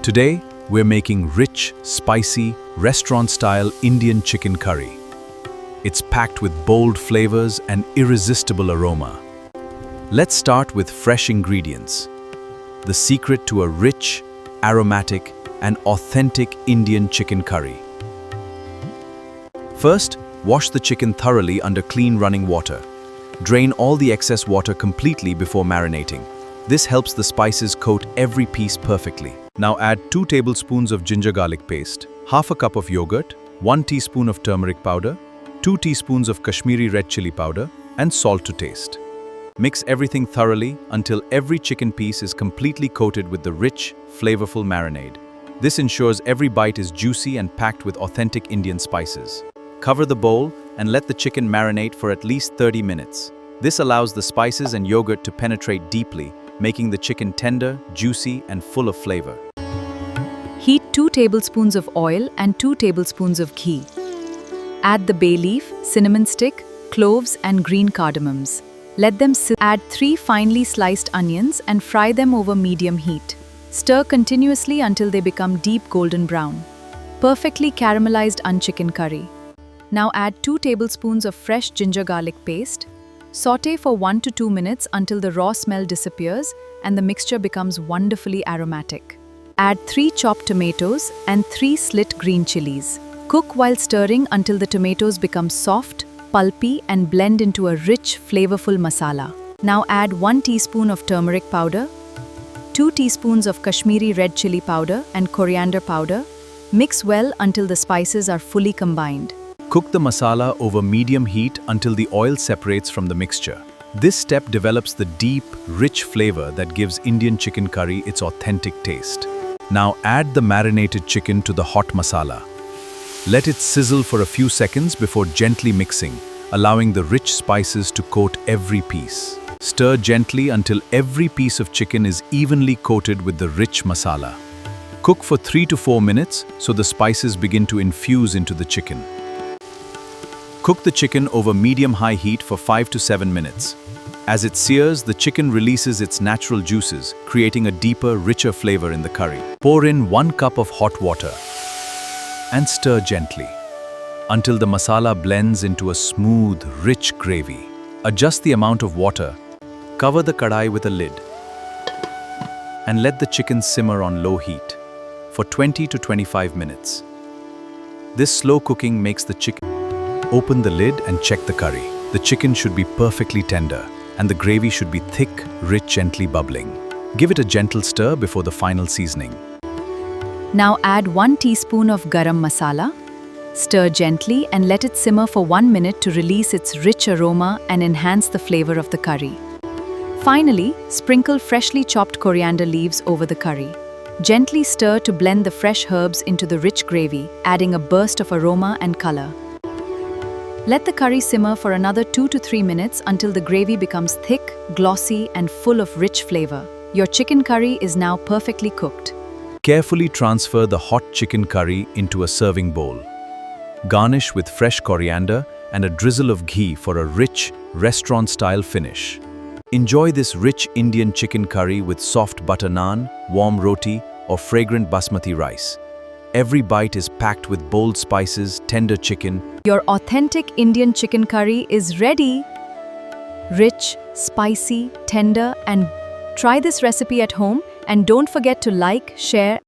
Today, we're making rich, spicy, restaurant-style Indian chicken curry. It's packed with bold flavors and irresistible aroma. Let's start with fresh ingredients. The secret to a rich, aromatic, and authentic Indian chicken curry. First, wash the chicken thoroughly under clean running water. Drain all the excess water completely before marinating. This helps the spices coat every piece perfectly. Now add 2 tablespoons of ginger garlic paste, half a cup of yogurt, 1 teaspoon of turmeric powder, 2 teaspoons of Kashmiri red chili powder, and salt to taste. Mix everything thoroughly until every chicken piece is completely coated with the rich, flavorful marinade. This ensures every bite is juicy and packed with authentic Indian spices. Cover the bowl and let the chicken marinate for at least 30 minutes. This allows the spices and yogurt to penetrate deeply, making the chicken tender, juicy, and full of flavor. Heat 2 tablespoons of oil and 2 tablespoons of ghee. Add the bay leaf, cinnamon stick, cloves, and green cardamoms. Let them sizzle. Add 3 finely sliced onions and fry them over medium heat. Stir continuously until they become deep golden brown. Perfectly caramelized chicken curry. Now add 2 tablespoons of fresh ginger garlic paste. Sauté for 1 to 2 minutes until the raw smell disappears and the mixture becomes wonderfully aromatic. Add 3 chopped tomatoes and 3 slit green chilies. Cook while stirring until the tomatoes become soft, pulpy, and blend into a rich, flavorful masala. Now add 1 teaspoon of turmeric powder, 2 teaspoons of Kashmiri red chili powder and coriander powder. Mix well until the spices are fully combined. Cook the masala over medium heat until the oil separates from the mixture. This step develops the deep, rich flavor that gives Indian chicken curry its authentic taste. Now add the marinated chicken to the hot masala. Let it sizzle for a few seconds before gently mixing, allowing the rich spices to coat every piece. Stir gently until every piece of chicken is evenly coated with the rich masala. Cook for 3 to 4 minutes so the spices begin to infuse into the chicken. Cook the chicken over medium-high heat for 5 to 7 minutes. As it sears, the chicken releases its natural juices, creating a deeper, richer flavor in the curry. Pour in 1 cup of hot water and stir gently until the masala blends into a smooth, rich gravy. Adjust the amount of water, cover the kadai with a lid, and let the chicken simmer on low heat for 20 to 25 minutes. This slow cooking makes the chicken. Open the lid and check the curry. The chicken should be perfectly tender, and the gravy should be thick, rich, gently bubbling. Give it a gentle stir before the final seasoning. Now add 1 teaspoon of garam masala. Stir gently and let it simmer for 1 minute to release its rich aroma and enhance the flavor of the curry. Finally, sprinkle freshly chopped coriander leaves over the curry. Gently stir to blend the fresh herbs into the rich gravy, adding a burst of aroma and color. Let the curry simmer for another 2 to 3 minutes until the gravy becomes thick, glossy, and full of rich flavor. Your chicken curry is now perfectly cooked. Carefully transfer the hot chicken curry into a serving bowl. Garnish with fresh coriander and a drizzle of ghee for a rich, restaurant-style finish. Enjoy this rich Indian chicken curry with soft butter naan, warm roti, or fragrant basmati rice. Every bite is packed with bold spices, tender chicken. Your authentic Indian chicken curry is ready. Rich, spicy, tender, and try this recipe at home and don't forget to like, share,